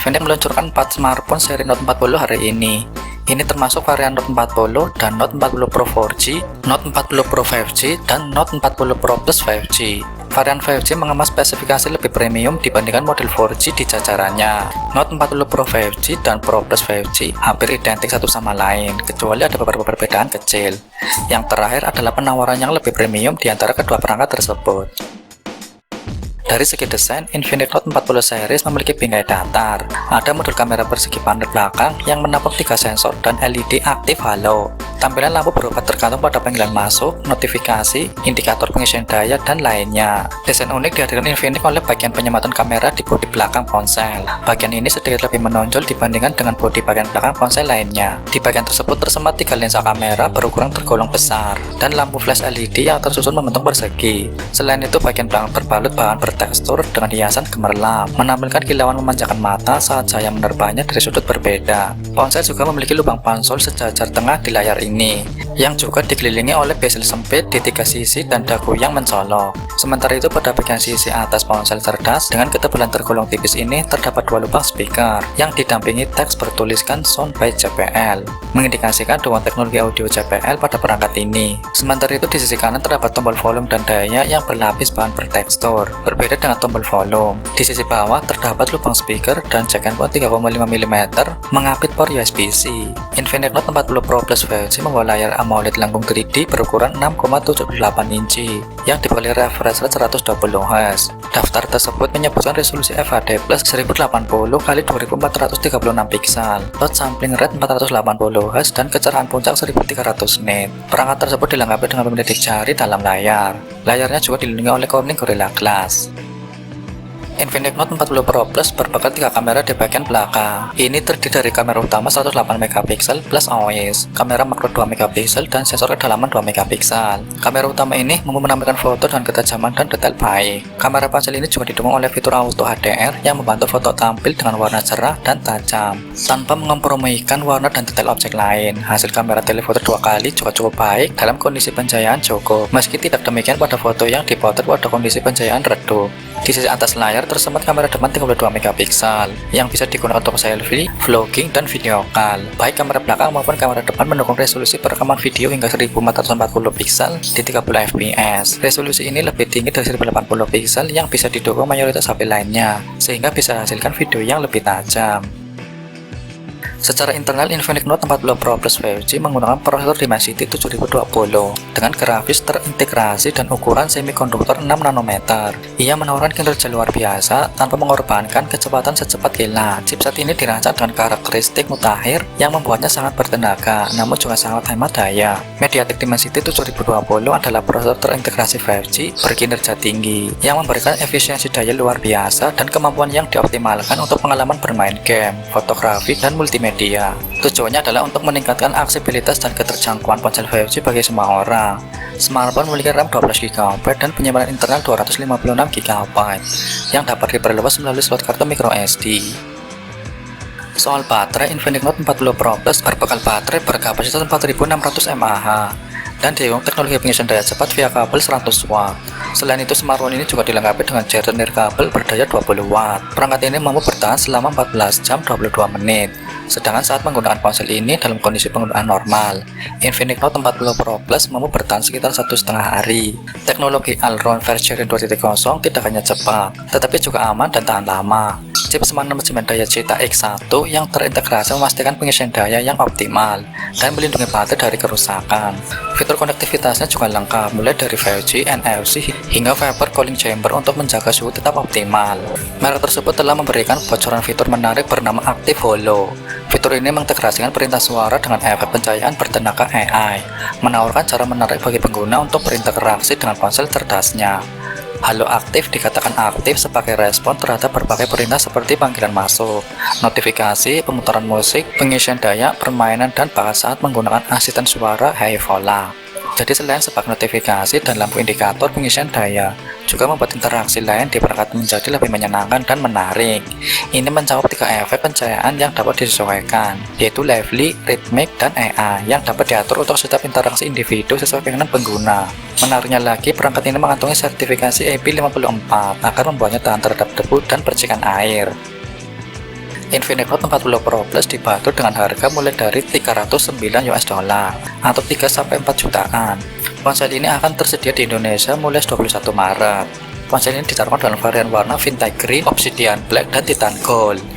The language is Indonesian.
Infinix meluncurkan 4 smartphone seri Note 40 hari ini. Ini termasuk varian Note 40 dan Note 40 Pro 4G, Note 40 Pro 5G, dan Note 40 Pro Plus 5G. Varian 5G mengemas spesifikasi lebih premium dibandingkan model 4G di jajarannya. Note 40 Pro 5G dan Pro Plus 5G hampir identik satu sama lain, kecuali ada beberapa perbedaan kecil. Yang terakhir adalah penawaran yang lebih premium di antara kedua perangkat tersebut. Dari segi desain, Infinix Note 40 series memiliki bingkai datar. Ada modul kamera persegi panel belakang yang menampung 3 sensor dan LED aktif halo. Tampilan lampu berubah tergantung pada panggilan masuk, notifikasi, indikator pengisian daya, dan lainnya. Desain unik dihadirkan Infinix oleh bagian penyematan kamera di bodi belakang ponsel. Bagian ini sedikit lebih menonjol dibandingkan dengan bodi bagian belakang ponsel lainnya. Di bagian tersebut tersemat 3 lensa kamera berukuran tergolong besar, dan lampu flash LED yang tersusun membentuk persegi. Selain itu, bagian belakang berbalut bahan bertekstur dengan hiasan gemerlap, menampilkan kilauan memanjakan mata saat cahaya menerbangnya dari sudut berbeda. Ponsel juga memiliki lubang pansol sejajar tengah di layar ini, yang juga dikelilingi oleh bezel sempit di 3 sisi dan dagu yang mencolok. Sementara itu, pada bagian sisi atas ponsel cerdas dengan ketebalan tergolong tipis ini terdapat 2 lubang speaker yang didampingi teks bertuliskan Sound by JBL, mengindikasikan dukungan teknologi audio JBL pada perangkat ini. Sementara itu, di sisi kanan terdapat tombol volume dan daya yang berlapis bahan bertekstur, berbeda dengan tombol volume. Di sisi bawah terdapat lubang speaker dan jack handphone 3,5 mm mengapit port USB-C. Infinix Note 40 Pro Plus 5G membawa layar AMOLED langgung 3D berukuran 6,78 inci yang diberi refresh rate 120 Hz. Daftar tersebut menyebutkan resolusi FHD plus 1080 x 2436 piksel, load sampling rate 480 Hz, dan kecerahan puncak 1300 nit. Perangkat tersebut dilengkapi dengan pemilitik jari dalam layar. Layarnya juga dilindungi oleh Corning Gorilla Glass. Infinix Note 40 Pro Plus berbekal 3 kamera di bagian belakang. Ini terdiri dari kamera utama 108 MP plus OIS, kamera makro 2 MP, dan sensor kedalaman 2 MP. Kamera utama ini mampu menampilkan foto dengan ketajaman dan detail baik. Kamera ponsel ini juga didukung oleh fitur Auto HDR yang membantu foto tampil dengan warna cerah dan tajam, tanpa mengkompromikan warna dan detail objek lain. Hasil kamera telefoto 2 kali juga cukup baik dalam kondisi pencahayaan cukup, meski tidak demikian pada foto yang dipotret pada kondisi pencahayaan redup. Di sisi atas layar tersemat kamera depan 32 MP yang bisa digunakan untuk selfie, vlogging, dan video call. Baik kamera belakang maupun kamera depan mendukung resolusi perekaman video hingga 1440 piksel di 30 fps. Resolusi ini lebih tinggi dari 1080 piksel yang bisa didukung mayoritas HP lainnya, sehingga bisa hasilkan video yang lebih tajam. Secara internal, Infinix Note 40 Pro Plus 5G menggunakan prosesor Dimensity 7020 dengan grafis terintegrasi dan ukuran semikonduktor 6 nanometer. Ia menawarkan kinerja luar biasa tanpa mengorbankan kecepatan secepat kilat. Chipset ini dirancang dengan karakteristik mutakhir yang membuatnya sangat bertenaga, namun juga sangat hemat daya. MediaTek Dimensity 7020 adalah prosesor terintegrasi 5G berkinerja tinggi yang memberikan efisiensi daya luar biasa dan kemampuan yang dioptimalkan untuk pengalaman bermain game, fotografi, dan multimedia. Tujuannya adalah untuk meningkatkan aksesibilitas dan keterjangkauan ponsel 5G bagi semua orang. Smartphone memiliki RAM 12GB dan penyimpanan internal 256GB yang dapat diperluas melalui slot kartu microSD. Soal baterai, Infinix Note 40 Pro Plus berbekal baterai berkapasitas 4600 mAh dan didukung teknologi pengisian daya cepat via kabel 100 watt. Selain itu, smartphone ini juga dilengkapi dengan charger nirkabel berdaya 20 watt. Perangkat ini mampu bertahan selama 14 jam 22 menit. Sedangkan saat menggunakan ponsel ini dalam kondisi penggunaan normal, Infinix Note 40 Pro Plus mampu bertahan sekitar 1,5 hari. Teknologi Allround versi 2.0 tidak hanya cepat, tetapi juga aman dan tahan lama. Chip Smart manajemen daya Zeta X1 yang terintegrasi memastikan pengisian daya yang optimal dan melindungi baterai dari kerusakan. Fitur konektivitasnya juga lengkap, mulai dari 5G, NFC, hingga Vapor Cooling Chamber untuk menjaga suhu tetap optimal. Merek tersebut telah memberikan bocoran fitur menarik bernama Active Holo. Fitur ini mengintegrasikan perintah suara dengan efek pencahayaan bertenaga AI, menawarkan cara menarik bagi pengguna untuk berinteraksi dengan ponsel cerdasnya. Halo Aktif dikatakan aktif sebagai respon terhadap berbagai perintah seperti panggilan masuk, notifikasi, pemutaran musik, pengisian daya, permainan, dan bahkan saat menggunakan asisten suara HiVola. Jadi selain sebagai notifikasi dan lampu indikator pengisian daya, juga membuat interaksi lain di perangkat menjadi lebih menyenangkan dan menarik. Ini mencakup 3 efek pencahayaan yang dapat disesuaikan, yaitu lively, rhythmic, dan AI yang dapat diatur untuk setiap interaksi individu sesuai keinginan pengguna. Menariknya lagi, perangkat ini mengantongi sertifikasi IP54 agar membuatnya tahan terhadap debu dan percikan air. Infinix Note 40 Pro Plus dibanderol dengan harga mulai dari 309 US dollar atau 3-4 jutaan. Ponsel ini akan tersedia di Indonesia mulai 21 Maret. Ponsel ini ditawarkan dalam varian warna vintage green, obsidian black, dan titan gold.